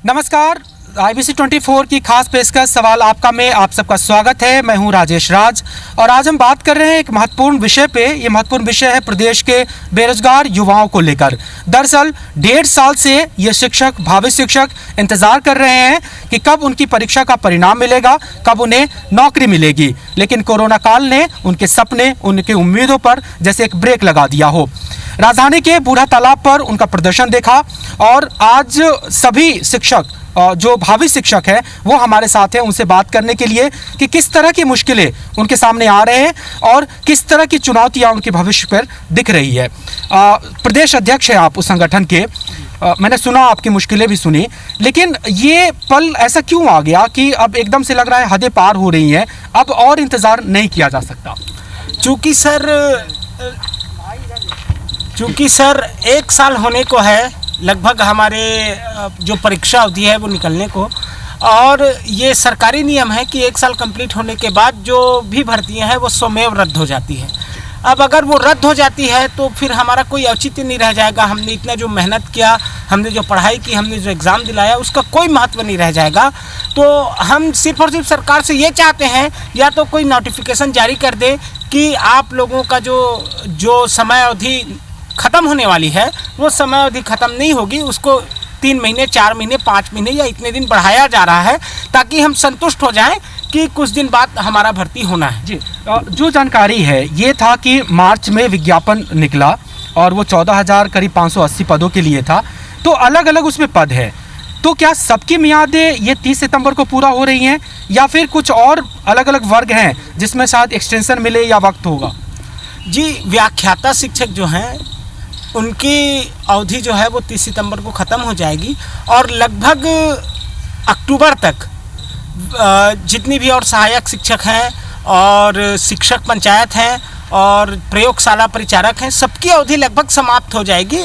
नमस्कार, IBC 24 की खास पेशकश सवाल आपका में आप सबका स्वागत है। मैं हूं राजेश राज और आज हम बात कर रहे हैं एक महत्वपूर्ण विषय पे। ये महत्वपूर्ण विषय है प्रदेश के बेरोजगार युवाओं को लेकर। दरअसल 1.5 साल से ये शिक्षक, भावी शिक्षक इंतजार कर रहे हैं कि कब उनकी परीक्षा का परिणाम मिलेगा, कब उन्हें नौकरी मिलेगी। लेकिन कोरोना काल ने उनके सपने, उनकी उम्मीदों पर जैसे एक ब्रेक लगा दिया हो। राजधानी के बूढ़ा तालाब पर उनका प्रदर्शन देखा और आज सभी शिक्षक जो भावी शिक्षक हैं वो हमारे साथ हैं उनसे बात करने के लिए कि किस तरह की मुश्किलें उनके सामने आ रहे हैं और किस तरह की चुनौतियां उनके भविष्य पर दिख रही है। प्रदेश अध्यक्ष हैं आप उस संगठन के। मैंने सुना, आपकी मुश्किलें भी सुनी, लेकिन ये पल ऐसा क्यों आ गया कि अब एकदम से लग रहा है हदें पार हो रही हैं, अब और इंतज़ार नहीं किया जा सकता? चूँकि सर 1 साल होने को है लगभग हमारे जो परीक्षा अवधि है वो निकलने को, और ये सरकारी नियम है कि 1 साल कंप्लीट होने के बाद जो भी भर्तियां हैं वो स्वमेव रद्द हो जाती है। अब अगर वो रद्द हो जाती है तो फिर हमारा कोई औचित्य नहीं रह जाएगा। हमने इतना जो मेहनत किया, हमने जो पढ़ाई की, हमने जो एग्ज़ाम दिलाया, उसका कोई महत्व नहीं रह जाएगा। तो हम सिर्फ और सिर्फ सरकार से ये चाहते हैं या तो कोई नोटिफिकेशन जारी कर दे कि आप लोगों का जो समय अवधि ख़त्म होने वाली है वो समय अवधि ख़त्म नहीं होगी, उसको 3 महीने, 4 महीने, 5 महीने या इतने दिन बढ़ाया जा रहा है ताकि हम संतुष्ट हो जाएं कि कुछ दिन बाद हमारा भर्ती होना है। जी, जो जानकारी है ये था कि मार्च में विज्ञापन निकला और वो 14,000 करीब 580 पदों के लिए था, तो अलग अलग उसमें पद है। तो क्या सबकी मियादें ये 30 सितंबर को पूरा हो रही हैं या फिर कुछ और अलग अलग वर्ग हैं जिसमें शायद एक्सटेंशन मिले या वक्त होगा? जी, व्याख्याता शिक्षक जो हैं उनकी अवधि जो है वो 30 सितंबर को ख़त्म हो जाएगी और लगभग अक्टूबर तक जितनी भी और सहायक शिक्षक हैं और शिक्षक पंचायत हैं और प्रयोगशाला परिचारक हैं, सबकी अवधि लगभग समाप्त हो जाएगी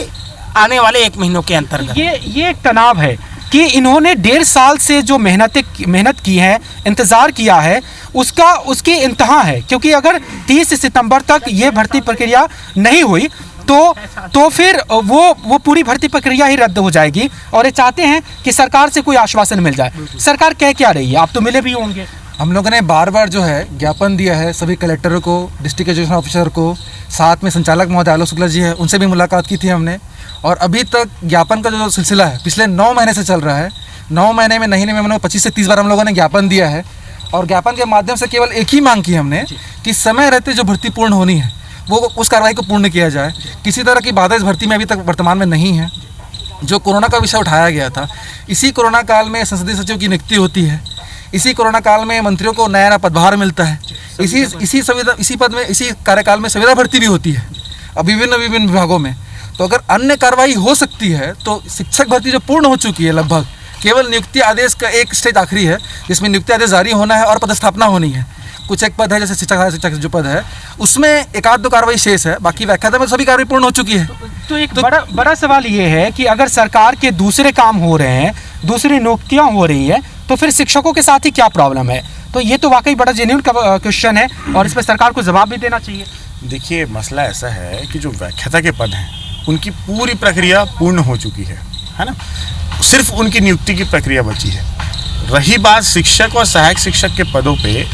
आने वाले 1 महीनों के अंतर्गत। ये एक तनाव है कि इन्होंने 1.5 साल से जो मेहनत की है, इंतज़ार किया है, उसकी इंतहा है। क्योंकि अगर 30 सितंबर तक ये भर्ती प्रक्रिया नहीं हुई तो फिर वो पूरी भर्ती प्रक्रिया ही रद्द हो जाएगी और ये चाहते हैं कि सरकार से कोई आश्वासन मिल जाए। सरकार कह क्या रही है? आप तो मिले भी होंगे। हम लोगों ने बार बार जो है ज्ञापन दिया है सभी कलेक्टरों को, डिस्ट्रिक्ट एजुकेशन ऑफिसर को, साथ में संचालक महोदय आलोक शुक्ला जी है, उनसे भी मुलाकात की थी हमने। और अभी तक ज्ञापन का जो सिलसिला है पिछले 9 महीने से चल रहा है। 9 महीने में नहीं में 25 से 30 बार हम लोगों ने ज्ञापन दिया है और ज्ञापन के माध्यम से केवल एक ही मांग की हमने कि समय रहते जो भर्ती पूर्ण होनी है वो उस कार्रवाई को पूर्ण किया जाए। किसी तरह की बाधा इस भर्ती में अभी तक वर्तमान में नहीं है। जो कोरोना का विषय उठाया गया था, इसी कोरोना काल में संसदीय सचिव की नियुक्ति होती है, इसी कोरोना काल में मंत्रियों को नया नया पदभार मिलता है, इसी कार्यकाल में संविदा भर्ती भी होती है अब विभिन्न विभागों में। तो अगर अन्य कार्रवाई हो सकती है तो शिक्षक भर्ती जो पूर्ण हो चुकी है लगभग, केवल नियुक्ति आदेश का एक स्टेज आखिरी है जिसमें नियुक्ति आदेश जारी होना है और पदस्थापना होनी है। कुछ एक पद है जैसे शिक्षक जो पद है उसमें 1-2 कार्रवाई शेष है, बाकी व्याख्याता में सभी कार्रवाई पूर्ण हो चुकी है। तो एक बड़ा सवाल ये है कि अगर सरकार के दूसरे काम हो रहे हैं, दूसरी नियुक्तियां हो रही है, तो फिर शिक्षकों के साथ ही क्या प्रॉब्लम है? तो ये तो वाकई बड़ा जेन्युइन क्वेश्चन है और इस पर सरकार को जवाब भी देना चाहिए। देखिए, मसला ऐसा है कि जो व्याख्याता के पद हैं उनकी पूरी प्रक्रिया पूर्ण हो चुकी है ना, सिर्फ उनकी नियुक्ति की प्रक्रिया बची है। रही बात शिक्षक और सहायक शिक्षक के पदों पे,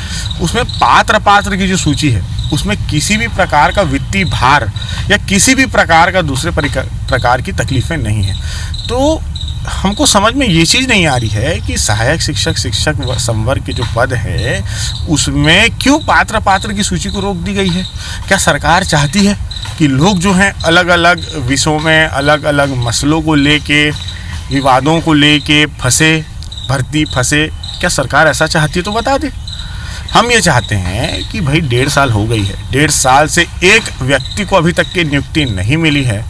उसमें पात्र की जो सूची है उसमें किसी भी प्रकार का वित्तीय भार या किसी भी प्रकार का दूसरे प्रकार की तकलीफ़ें नहीं है। तो हमको समझ में ये चीज़ नहीं आ रही है कि सहायक शिक्षक संवर्ग के जो पद है उसमें क्यों पात्र की सूची को रोक दी गई है। क्या सरकार चाहती है कि लोग जो हैं अलग अलग विषयों में, अलग अलग मसलों को लेके, विवादों को लेके भर्ती फंसे? क्या सरकार ऐसा चाहती है तो बता दे। हम ये चाहते हैं कि भाई 1.5 साल हो गई है, 1.5 साल से एक व्यक्ति को अभी तक की नियुक्ति नहीं मिली है।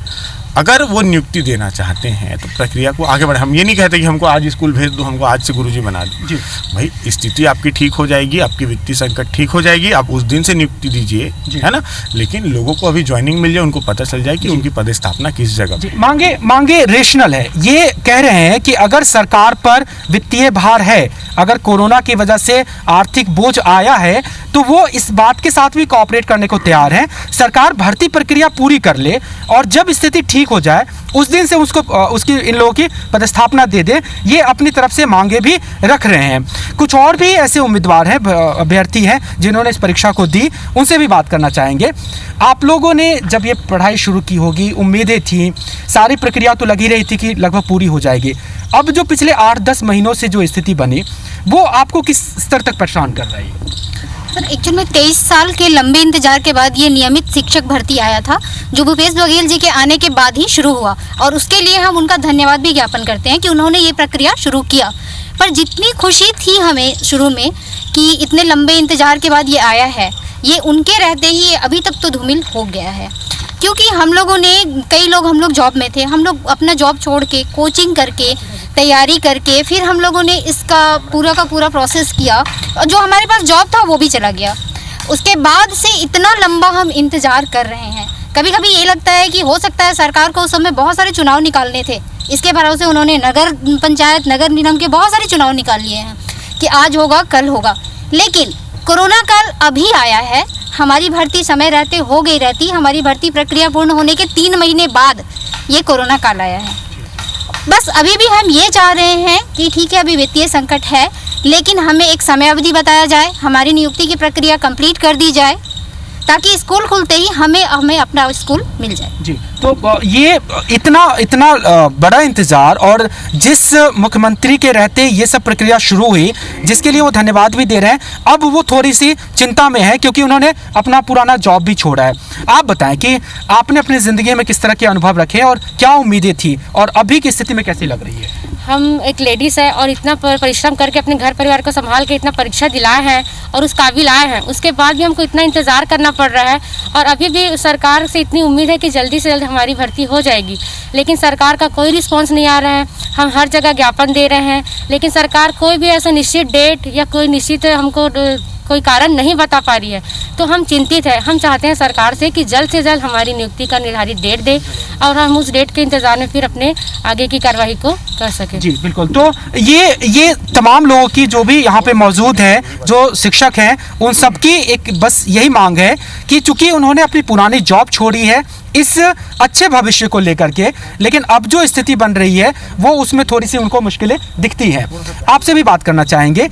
अगर वो नियुक्ति देना चाहते हैं तो प्रक्रिया को आगे बढ़े। हम ये नहीं कहते कि हमको आज स्कूल भेज दो, हमको आज से गुरुजी बना दो। जी भाई, स्थिति आपकी ठीक हो जाएगी, आपकी वित्तीय संकट ठीक हो जाएगी, आप उस दिन से नियुक्ति दीजिए, है ना। लेकिन लोगों को अभी ज्वाइनिंग मिल जाए, उनको पता चल जाए कि उनकी पदस्थापना किस जगह। मांगे रेशनल है। ये कह रहे हैं कि अगर सरकार पर वित्तीय भार है, अगर कोरोना की वजह से आर्थिक बोझ आया है, तो वो इस बात के साथ भी कोऑपरेट करने को तैयार हैं। सरकार भर्ती प्रक्रिया पूरी कर ले और जब स्थिति ठीक हो जाए उस दिन से उसकी इन लोगों की पदस्थापना दे दे, ये अपनी तरफ से मांगे भी रख रहे हैं। कुछ और भी ऐसे उम्मीदवार हैं, अभ्यर्थी हैं जिन्होंने इस परीक्षा को दी, उनसे भी बात करना चाहेंगे। आप लोगों ने जब ये पढ़ाई शुरू की होगी, उम्मीदें थी, सारी प्रक्रिया तो लगी रही थी कि लगभग पूरी हो जाएगी। अब जो पिछले 8-10 महीनों से जो स्थिति बनी वो आपको किस स्तर तक परेशान कर रही है? सर एक्चुअल में 23 साल के लंबे इंतजार के बाद ये नियमित शिक्षक भर्ती आया था, जो भूपेश बघेल जी के आने के बाद ही शुरू हुआ, और उसके लिए हम उनका धन्यवाद भी ज्ञापन करते हैं कि उन्होंने ये प्रक्रिया शुरू किया। पर जितनी खुशी थी हमें शुरू में कि इतने लंबे इंतजार के बाद ये आया है, ये उनके रहते ही ये अभी तक तो धूमिल हो गया है। क्योंकि हम लोगों ने, कई लोग, हम लोग जॉब में थे, हम लोग अपना जॉब छोड़ के कोचिंग करके तैयारी करके फिर हम लोगों ने इसका पूरा का पूरा प्रोसेस किया, और जो हमारे पास जॉब था वो भी चला गया। उसके बाद से इतना लंबा हम इंतज़ार कर रहे हैं। कभी कभी ये लगता है कि हो सकता है सरकार को उस समय बहुत सारे चुनाव निकालने थे, इसके भरोसे उन्होंने नगर पंचायत, नगर निगम के बहुत सारे चुनाव निकाल लिए हैं कि आज होगा कल होगा, लेकिन कोरोना काल अभी आया है। हमारी भर्ती समय रहते हो गई रहती, हमारी भर्ती प्रक्रिया पूर्ण होने के 3 महीने बाद ये कोरोना काल आया है। बस अभी भी हम ये चाह रहे हैं कि ठीक है, अभी वित्तीय संकट है, लेकिन हमें एक समय अवधि बताया जाए, हमारी नियुक्ति की प्रक्रिया कंप्लीट कर दी जाए, ताकि स्कूल खुलते ही हमें अपना स्कूल मिल जाए। जी, तो ये इतना बड़ा इंतजार, और जिस मुख्यमंत्री के रहते ये सब प्रक्रिया शुरू हुई, जिसके लिए वो धन्यवाद भी दे रहे हैं, अब वो थोड़ी सी चिंता में है क्योंकि उन्होंने अपना पुराना जॉब भी छोड़ा है। आप बताएं कि आपने अपनी ज़िंदगी में किस तरह के अनुभव रखे और क्या उम्मीदें थी और अभी की स्थिति में कैसी लग रही है? हम एक लेडीज़ है और इतना परिश्रम करके अपने घर परिवार को संभाल के इतना परीक्षा दिलाए हैं और उस काबिल आए हैं, उसके बाद भी हमको इतना इंतज़ार करना पड़ रहा है। और अभी भी सरकार से इतनी उम्मीद है कि जल्दी से जल्द हमारी भर्ती हो जाएगी, लेकिन सरकार का कोई रिस्पांस नहीं आ रहा है। हम हर जगह ज्ञापन दे रहे हैं, लेकिन सरकार कोई भी ऐसा निश्चित डेट या कोई निश्चित हमको कोई कारण नहीं बता पा रही है। तो हम चिंतित है। हम चाहते हैं सरकार से कि जल्द से जल्द हमारी नियुक्ति का निर्धारित डेट दे और हम उस डेट के इंतजार में फिर अपने आगे की कार्रवाई को कर सकें। जी बिल्कुल। तो ये तमाम लोगों की जो भी यहाँ पे मौजूद हैं, जो शिक्षक हैं, उन सबकी एक बस यही मांग है कि चूंकि उन्होंने अपनी पुरानी जॉब छोड़ी है इस अच्छे भविष्य को लेकर के, लेकिन अब जो स्थिति बन रही है वो उसमें थोड़ी सी उनको मुश्किलें दिखती हैं। आपसे भी बात करना चाहेंगे,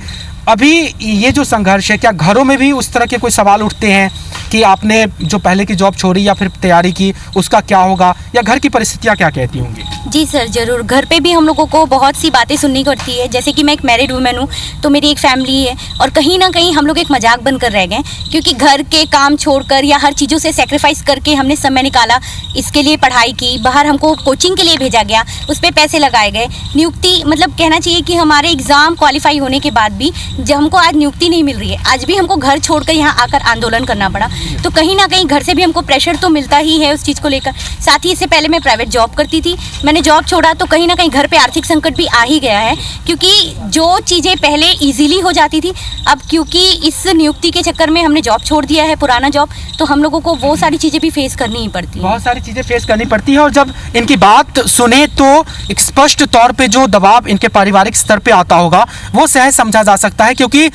अभी ये जो संघर्ष है, क्या घरों में भी उस तरह के कोई सवाल उठते हैं कि आपने जो पहले की जॉब छोड़ी या फिर तैयारी की उसका क्या होगा, या घर की परिस्थितियाँ क्या कहती होंगी? जी सर, ज़रूर। घर पे भी हम लोगों को बहुत सी बातें सुननी पड़ती है। जैसे कि मैं एक मैरिड वुमेन हूँ, तो मेरी एक फैमिली है और कहीं ना कहीं हम लोग एक मजाक बनकर रह गए, क्योंकि घर के काम छोड़कर या हर चीज़ों से सेक्रीफाइस करके हमने समय निकाला, इसके लिए पढ़ाई की, बाहर हमको कोचिंग के लिए भेजा गया, उस पर पैसे लगाए गए, नियुक्ति, मतलब कहना चाहिए कि हमारे एग्ज़ाम क्वालिफाई होने के बाद भी जब हमको आज नियुक्ति नहीं मिल रही है, आज भी हमको घर छोड़कर यहाँ आकर आंदोलन करना पड़ा। तो कहीं ना कहीं घर से भी हमको प्रेशर तो मिलता ही है उस चीज़ को लेकर। साथ ही इससे पहले मैं प्राइवेट जॉब करती थी, मैंने जॉब छोड़ा तो कहीं ना कहीं घर पे आर्थिक संकट भी आ ही गया है, क्योंकि जो चीज़ें पहले इजीली हो जाती थी, अब क्योंकि इस नियुक्ति के चक्कर में हमने जॉब छोड़ दिया है, पुराना जॉब, तो हम लोगों को वो सारी चीज़ें भी फेस करनी ही पड़ती है। बहुत सारी चीज़ें फेस करनी पड़ती है, और जब इनकी बात सुने तो एक स्पष्ट तौर पे जो दबाव इनके पारिवारिक स्तर पे आता होगा वो सहज समझा जा सकता है, क्योंकि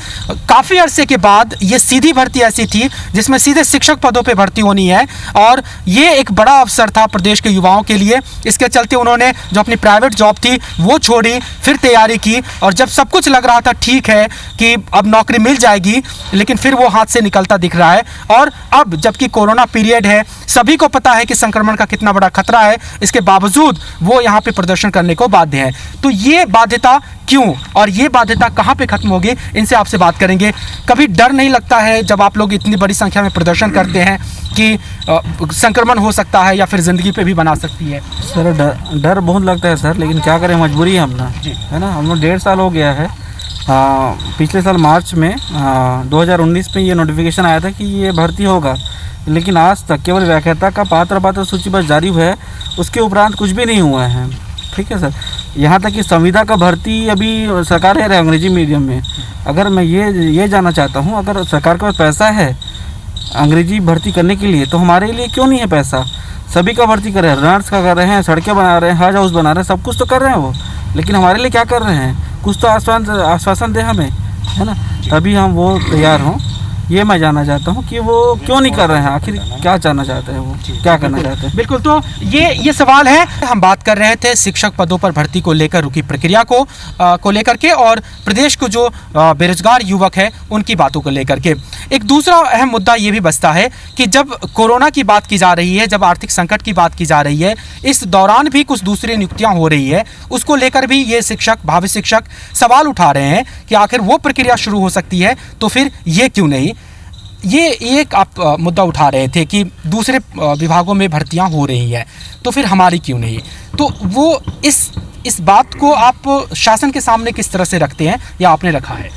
काफ़ी अरसे के बाद ये सीधी भर्ती ऐसी थी जिसमें सीधे शिक्षक पदों पे भर्ती होनी है, और ये एक बड़ा अवसर था प्रदेश के युवाओं के लिए। इसके चलते उन्होंने जो अपनी प्राइवेट जॉब थी वो छोड़ी, फिर तैयारी की, और जब सब कुछ लग रहा था ठीक है कि अब नौकरी मिल जाएगी, लेकिन फिर वो हाथ से निकलता दिख रहा है। और अब जबकि कोरोना पीरियड है, सभी को पता है कि संक्रमण का कितना बड़ा खतरा है, इसके बावजूद वो यहाँ पे प्रदर्शन करने को बाध्य है। तो ये बाध्यता क्यों और ये बाध्यता कहाँ पे खत्म होगी, इनसे आपसे बात करेंगे। कभी डर नहीं लगता है जब आप लोग इतनी बड़ी संख्या में प्रदर्शन करते हैं कि संक्रमण हो सकता है या फिर ज़िंदगी पे भी बना सकती है? सर डर बहुत लगता है सर, लेकिन क्या करें, मजबूरी है अपना, है ना। हम लोग 1.5 साल हो गया है। पिछले साल मार्च में 2019 में ये नोटिफिकेशन आया था कि ये भर्ती होगा, लेकिन आज तक केवल व्याख्याता का पात्र सूची बस जारी हुआ है, उसके उपरांत कुछ भी नहीं हुआ है। ठीक है सर, यहाँ तक कि संविदा का भर्ती अभी सरकार है अंग्रेजी मीडियम में। अगर मैं ये जानना चाहता हूँ, अगर सरकार के पास पैसा है अंग्रेजी भर्ती करने के लिए, तो हमारे लिए क्यों नहीं है पैसा? सभी का भर्ती कर रहे हैं, नर्स का कर रहे हैं, सड़कें बना रहे हैं, हज हाउस बना रहे हैं, सब कुछ तो कर रहे हैं वो, लेकिन हमारे लिए क्या कर रहे हैं? कुछ तो आश्वासन दे हमें, है ना, तभी हम वो तैयार हों। ये मैं जानना चाहता हूँ कि वो क्यों नहीं कर रहे हैं, आखिर क्या जानना चाहते हैं, वो क्या करना चाहते हैं। बिल्कुल, तो ये सवाल है। हम बात कर रहे थे शिक्षक पदों पर भर्ती को लेकर रुकी प्रक्रिया को लेकर के, और प्रदेश को जो बेरोजगार युवक है उनकी बातों को लेकर के। एक दूसरा अहम मुद्दा ये भी बचता है कि जब कोरोना की बात की जा रही है, जब आर्थिक संकट की बात की जा रही है, इस दौरान भी कुछ दूसरी नियुक्तियां हो रही है, उसको लेकर भी ये शिक्षक, भावी शिक्षक सवाल उठा रहे हैं कि आखिर वो प्रक्रिया शुरू हो सकती है तो फिर ये क्यों नहीं। ये एक आप मुद्दा उठा रहे थे कि दूसरे विभागों में भर्तियां हो रही हैं तो फिर हमारी क्यों नहीं। तो वो इस बात को आप शासन के सामने किस तरह से रखते हैं या आपने रखा है?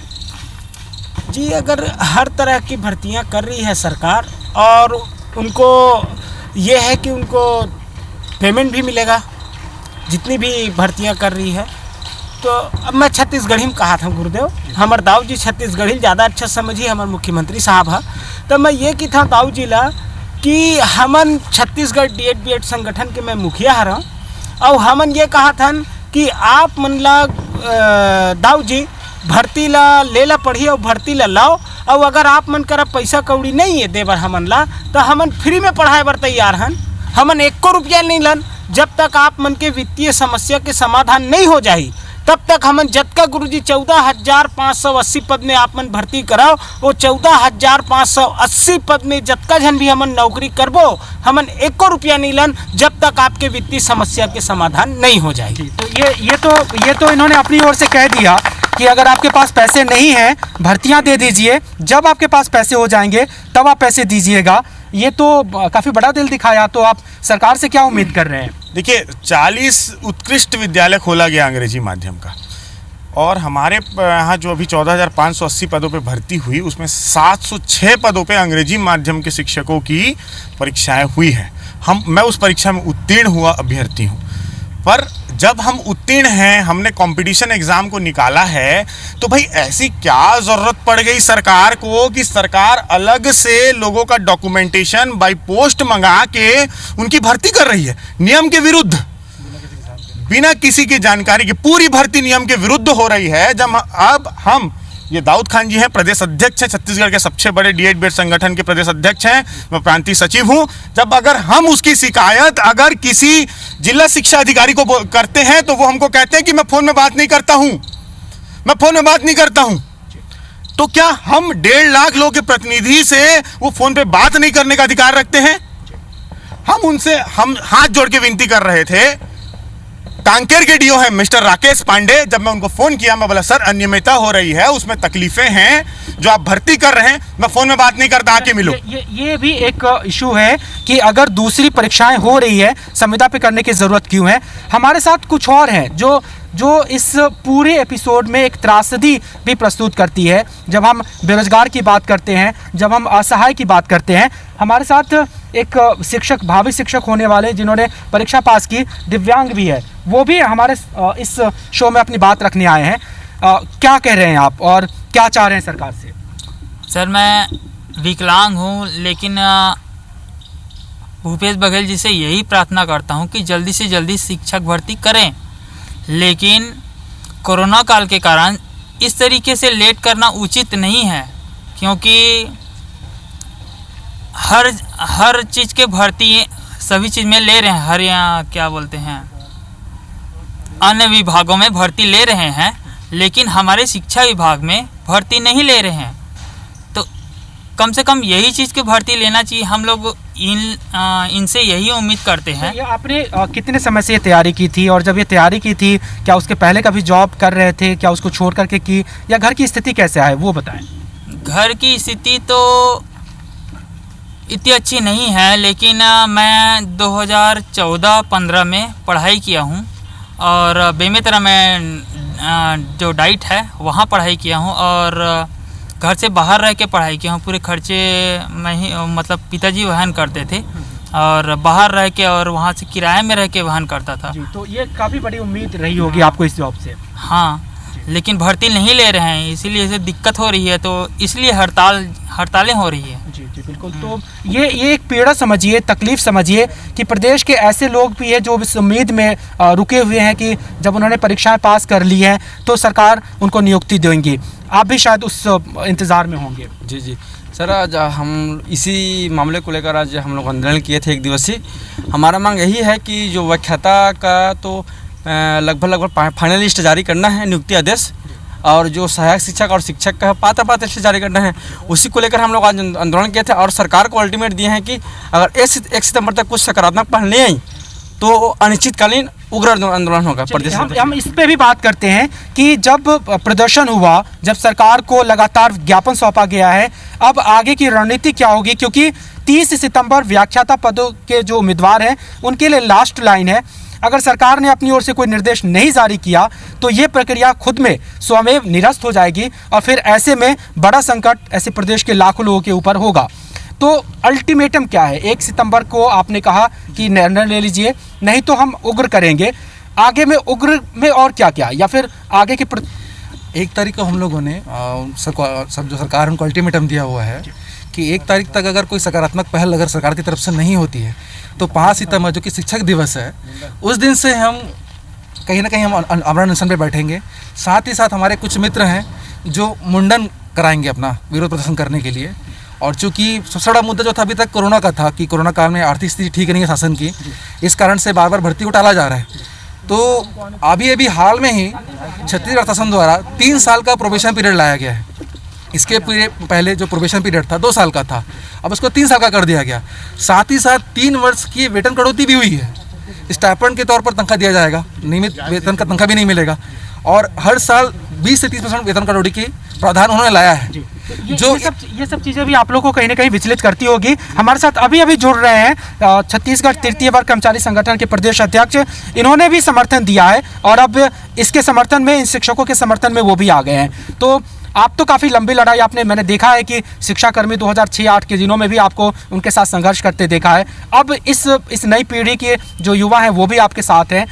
जी, अगर हर तरह की भर्तियां कर रही है सरकार और उनको ये है कि उनको पेमेंट भी मिलेगा जितनी भी भर्तियां कर रही है, तो अब मैं छत्तीसगढ़ी में कहा था गुरुदेव, हमार दाऊ जी छत्तीसगढ़ी ज़्यादा अच्छा समझी हमारे मुख्यमंत्री साहब है, तो मैं ये की था दाऊ जी ला कि हमन छत्तीसगढ़ DED BED संगठन के मैं मुखिया हरा, और हमन ये कहा था कि आप मन ला दाऊ जी भर्ती ला ले ला पढ़ी और भर्ती ला लाओ, और अगर आप मन करा पैसा कौड़ी नहीं है देवर हमन ला तो हमन फ्री में पढ़ाए बर तैयार हन। हमन 1 रुपया नहीं लन, जब तक आप मन के वित्तीय समस्या के समाधान नहीं हो जाए तब तक हमन जतका गुरुजी 14,580 पद में आप मन भर्ती कराओ, वो 14,580 पद में जतका जन भी हमन नौकरी करबो, हमन 1 रुपया नहीं लन जब तक आपके वित्तीय समस्या के समाधान नहीं हो जाए। तो ये तो इन्होंने अपनी ओर से कह दिया कि अगर आपके पास पैसे नहीं हैं भर्तियां दे दीजिए, जब आपके पास पैसे हो जाएंगे तब आप पैसे दीजिएगा। ये तो काफ़ी बड़ा दिल दिखाया। तो आप सरकार से क्या उम्मीद कर रहे हैं? देखिए, 40 उत्कृष्ट विद्यालय खोला गया अंग्रेजी माध्यम का, और हमारे यहाँ जो अभी 14,580 पदों पे भर्ती हुई उसमें 706 पदों पे अंग्रेजी माध्यम के शिक्षकों की परीक्षाएं हुई है। मैं उस परीक्षा में उत्तीर्ण हुआ अभ्यर्थी हूँ, पर जब हम उत्तीर्ण हैं, हमने कंपटीशन एग्ज़ाम को निकाला है, तो भाई ऐसी क्या ज़रूरत पड़ गई सरकार को कि सरकार अलग से लोगों का डॉक्यूमेंटेशन बाय पोस्ट मंगा के उनकी भर्ती कर रही है नियम के विरुद्ध, बिना किसी की जानकारी के। पूरी भर्ती नियम के विरुद्ध हो रही है। जब अब हम, ये दाऊद खान जी हैं, प्रदेश अध्यक्ष हैं, छत्तीसगढ़ के सबसे बड़े DED BED संगठन के प्रदेश अध्यक्ष हैं, मैं प्रांतीय सचिव हूं। जब अगर हम उसकी शिकायत अगर किसी जिला शिक्षा अधिकारी को करते हैं तो वो हमको कहते हैं कि मैं फोन में बात नहीं करता हूं, तो क्या हम 1.5 लाख लोगों के प्रतिनिधि से वो फोन पे बात नहीं करने का अधिकार रखते हैं? हम हाथ जोड़ के विनती कर रहे थे। कांकेर के DO हैं मिस्टर राकेश पांडे, जब मैं उनको फ़ोन किया, मैं बोला सर अनियमितता हो रही है, उसमें तकलीफें हैं जो आप भर्ती कर रहे हैं, मैं फ़ोन में बात नहीं करता, आके मिलो। ये भी एक इशू है कि अगर दूसरी परीक्षाएं हो रही है संविदा पे करने की ज़रूरत क्यों है। हमारे साथ कुछ और हैं जो इस पूरे एपिसोड में एक त्रासदी भी प्रस्तुत करती है। जब हम बेरोजगार की बात करते हैं, जब हम असहाय की बात करते हैं, हमारे साथ एक शिक्षक, भावी शिक्षक होने वाले जिन्होंने परीक्षा पास की, दिव्यांग भी है, वो भी हमारे इस शो में अपनी बात रखने आए हैं। क्या कह रहे हैं आप और क्या चाह रहे हैं सरकार से? सर, मैं विकलांग हूँ, लेकिन भूपेश बघेल जी से यही प्रार्थना करता हूँ कि जल्दी से जल्दी शिक्षक भर्ती करें, लेकिन कोरोना काल के कारण इस तरीके से लेट करना उचित नहीं है, क्योंकि हर चीज़ के भर्ती सभी चीज़ में ले रहे हैं, हर यहाँ क्या बोलते हैं अन्य विभागों में भर्ती ले रहे हैं, लेकिन हमारे शिक्षा विभाग में भर्ती नहीं ले रहे हैं। तो कम से कम यही चीज़ की भर्ती लेना चाहिए। हम लोग इनसे यही उम्मीद करते हैं। तो आपने कितने समय से ये तैयारी की थी, और जब ये तैयारी की थी क्या उसके पहले कभी जॉब कर रहे थे, क्या उसको छोड़ करके की, या घर की स्थिति कैसे है वो बताएं? घर की स्थिति तो इतनी अच्छी नहीं है, लेकिन मैं 2014-15 में पढ़ाई किया हूँ, और बेमेतरा में जो डाइट है वहाँ पढ़ाई किया हूँ, और घर से बाहर रह के पढ़ाई किया हूँ। पूरे खर्चे मैं ही, मतलब पिताजी वहन करते थे, और बाहर रह के और वहाँ से किराए में रह के वहन करता था। जी, तो ये काफ़ी बड़ी उम्मीद रही होगी आपको इस जॉब से। हाँ, लेकिन भर्ती नहीं ले रहे हैं, इसीलिए इसे दिक्कत हो रही है, तो इसलिए हड़तालें हो रही है। जी जी बिल्कुल। तो ये एक पीड़ा समझिए, तकलीफ समझिए कि प्रदेश के ऐसे लोग भी हैं जो इस उम्मीद में रुके हुए हैं कि जब उन्होंने परीक्षाएं पास कर ली हैं तो सरकार उनको नियुक्ति देंगी। आप भी शायद उस इंतज़ार में होंगे। जी जी सर, आज हम इसी मामले को लेकर आज हम लोग आंदोलन किए थे 1 दिवसीय। हमारा मांग यही है कि जो व्याख्याता का तो लगभग फाइनलिस्ट जारी करना है नियुक्ति आदेश, और जो सहायक शिक्षक और शिक्षक का पात्र लिस्ट जारी करना है, उसी को लेकर हम लोग आज आंदोलन किए थे। और सरकार को अल्टीमेट दिए हैं कि अगर 1 सितंबर तक कुछ सकारात्मक पहल नहीं आई तो अनिश्चितकालीन उग्र आंदोलन होगा प्रदेश में। हम इस पे भी बात करते हैं कि जब प्रदर्शन हुआ, जब सरकार को लगातार ज्ञापन सौंपा गया है, अब आगे की रणनीति क्या होगी? क्योंकि 30 सितंबर व्याख्याता पदों के जो उम्मीदवार हैं उनके लिए लास्ट लाइन है। अगर सरकार ने अपनी ओर से कोई निर्देश नहीं जारी किया तो ये प्रक्रिया खुद में स्वयं निरस्त हो जाएगी और फिर ऐसे में बड़ा संकट ऐसे प्रदेश के लाखों लोगों के ऊपर होगा। तो अल्टीमेटम क्या है? 1 सितंबर को आपने कहा कि निर्णय ले लीजिए, नहीं तो हम उग्र करेंगे। आगे में उग्र में और क्या क्या, या फिर आगे की 1 तारीख को हम लोगों ने सब जो सरकार उनको अल्टीमेटम दिया हुआ है कि 1 तारीख तक अगर कोई सकारात्मक पहल अगर सरकार की तरफ से नहीं होती है तो 5 सितंबर जो कि शिक्षक दिवस है, उस दिन से हम कहीं ना कहीं हम आमरण अनशन पे बैठेंगे। साथ ही साथ हमारे कुछ मित्र हैं जो मुंडन कराएंगे अपना विरोध प्रदर्शन करने के लिए। और चूँकि सबसे बड़ा मुद्दा जो था अभी तक कोरोना का था कि कोरोना काल में आर्थिक स्थिति ठीक नहीं है शासन की, इस कारण से बार बार भर्ती को टाला जा रहा है। तो अभी हाल में ही छत्तीसगढ़ शासन द्वारा 3 साल का प्रोबेशन पीरियड लाया गया है। इसके पहले जो प्रोबेशन पीरियड था 2 साल का था, अब उसको 3 साल का कर दिया गया। साथ ही साथ 3 वर्ष की वेतन कटौती भी हुई है। स्टाइपेंड के तौर पर तंखा दिया जाएगा, नियमित वेतन का तंखा भी नहीं मिलेगा। और हर साल 20 से 30% वेतन कटौती की प्रावधान उन्होंने लाया है। ये सब चीज़ें भी आप लोगों को कहीं ना कहीं विचलित करती होगी। हमारे साथ अभी जुड़ रहे हैं छत्तीसगढ़ तृतीय वर्ग कर्मचारी संगठन के प्रदेश अध्यक्ष, इन्होंने भी समर्थन दिया है और अब इसके समर्थन में, इन शिक्षकों के समर्थन में वो भी आ गए हैं। तो आप तो काफ़ी लंबी लड़ाई मैंने देखा है कि शिक्षाकर्मी 2006-08 के दिनों में भी आपको उनके साथ संघर्ष करते देखा है। अब इस नई पीढ़ी के जो युवा हैं वो भी आपके साथ हैं।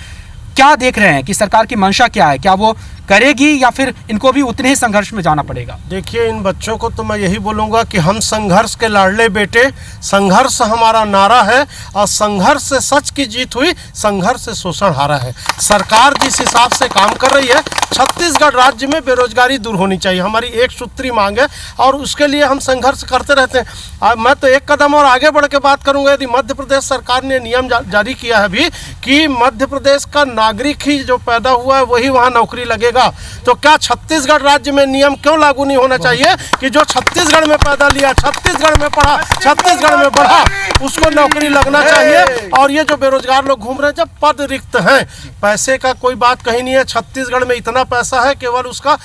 क्या देख रहे हैं कि सरकार की मंशा क्या है? क्या वो करेगी या फिर इनको भी उतने ही संघर्ष में जाना पड़ेगा? देखिए, इन बच्चों को तो मैं यही बोलूँगा कि हम संघर्ष के लाडले बेटे, संघर्ष हमारा नारा है और संघर्ष से सच की जीत हुई, संघर्ष से शोषण हारा है। सरकार जिस हिसाब से काम कर रही है, छत्तीसगढ़ राज्य में बेरोजगारी दूर होनी चाहिए, हमारी एक सूत्री मांग है और उसके लिए हम संघर्ष करते रहते हैं। मैं तो एक कदम और आगे बढ़ के बात करूँगा। यदि मध्य प्रदेश सरकार ने नियम जारी किया है अभी कि मध्य प्रदेश का नागरिक ही जो पैदा हुआ है वही वहाँ नौकरी लगेगा, तो क्या छत्तीसगढ़ राज्य में नियम क्यों लागू नहीं होना चाहिए कि जो छत्तीसगढ़ में पैदा लिया, छत्तीसगढ़ में पढ़ा, छत्तीसगढ़ में बढ़ा, उसको नौकरी लगना चाहिए। और ये जो बेरोजगार लोग घूम रहे हैं, जब पद रिक्त हैं, पैसे का कोई बात कहीं नहीं है। छत्तीसगढ़ में इतना पैसा है, केवल उसका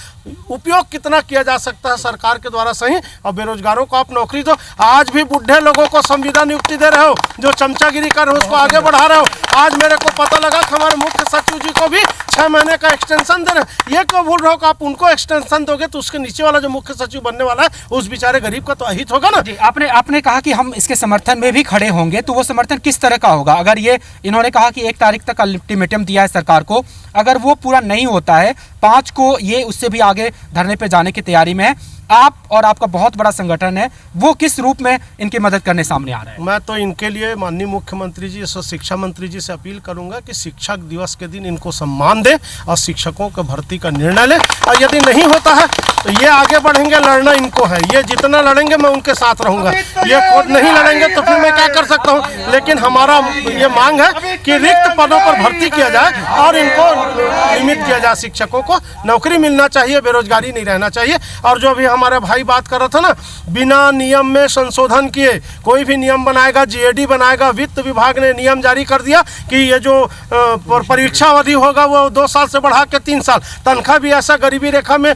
उपयोग कितना किया जा सकता है सरकार के द्वारा सही, और बेरोजगारों को आप नौकरी दो। आज भी बुढ़े लोगों को संविदा नियुक्ति दे रहे हो, जो चमचागिरी कर रहे हो उसको आगे बढ़ा रहे हो। आज मेरे को पता लगा कि हमारे मुख्य सचिव जी को भी 6 महीने का एक्सटेंशन दे रहे हैं। ये क्यों भूल रहे हो कि आप उनको एक्सटेंशन दोगे तो उसके नीचे वाला जो मुख्य सचिव बनने वाला है उस बेचारे गरीब का तो अहित होगा ना। जी, आपने कहा कि हम इसके समर्थन में भी खड़े होंगे, तो वो समर्थन किस तरह का होगा? अगर ये इन्होंने कहा कि 1 तारीख तक अल्टीमेटम दिया है सरकार को, अगर वो पूरा नहीं होता है 5 को, ये उससे भी आगे धरने पे जाने की तैयारी में है, आप और आपका बहुत बड़ा संगठन है, वो किस रूप में इनकी मदद करने सामने आ रहा है? मैं तो इनके लिए माननीय मुख्यमंत्री जी, शिक्षा मंत्री जी से अपील करूंगा कि शिक्षक दिवस के दिन इनको सम्मान दें और शिक्षकों के भर्ती का निर्णय लें। और यदि नहीं होता है तो ये आगे बढ़ेंगे, लड़ना इनको है, ये जितना लड़ेंगे मैं उनके साथ रहूंगा। ये खुद नहीं लड़ेंगे तो फिर मैं क्या कर सकता हूँ? लेकिन हमारा ये मांग है कि रिक्त पदों पर भर्ती किया जाए और इनको नियमित किया जाए। शिक्षकों को नौकरी मिलना चाहिए, बेरोजगारी नहीं रहना चाहिए। और जो भी हमारे भाई बात कर रहा था ना, बिना नियम में संशोधन किए कोई भी नियम बनाएगा, जीएडी बनाएगा। वित्त विभाग ने नियम जारी कर दिया कि ये जो परीक्षा अवधि होगा वो 2 साल से बढ़ा के 3 साल, तनख्वाह भी ऐसा गरीबी रेखा में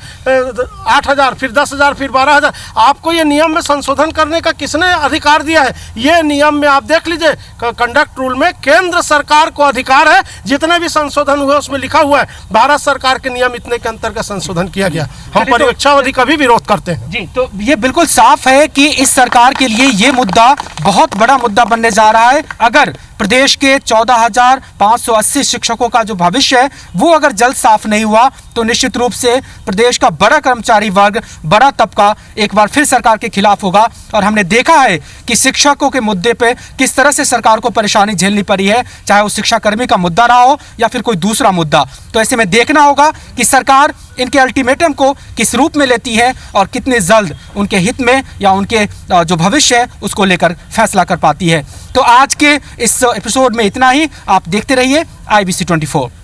8,000, फिर 10,000, फिर 12,000। आपको ये नियम में संशोधन करने का किसने अधिकार दिया है? ये नियम में आप देख लीजिए, कंडक्ट रूल में केंद्र सरकार को अधिकार है। जितने भी संशोधन हुए उसमें लिखा हुआ है भारत सरकार के नियम इतने के अंतर्गत संशोधन किया गया। हम परीक्षा अवधि का भी विरोध करते हैं। जी, तो ये बिल्कुल साफ है कि इस सरकार के लिए ये मुद्दा बहुत बड़ा मुद्दा बनने जा रहा है। अगर प्रदेश के 14,580 शिक्षकों का जो भविष्य है वो अगर जल्द साफ नहीं हुआ तो निश्चित रूप से प्रदेश का बड़ा कर्मचारी वर्ग, बड़ा तबका एक बार फिर सरकार के खिलाफ होगा। और हमने देखा है कि शिक्षकों के मुद्दे पे किस तरह से सरकार को परेशानी झेलनी पड़ी है, चाहे वो शिक्षाकर्मी का मुद्दा रहा हो या फिर कोई दूसरा मुद्दा। तो ऐसे में देखना होगा कि सरकार इनके अल्टीमेटम को किस रूप में लेती है और कितने जल्द उनके हित में या उनके जो भविष्य है उसको लेकर फैसला कर पाती है। तो आज के इस एपिसोड में इतना ही। आप देखते रहिए IBC 24।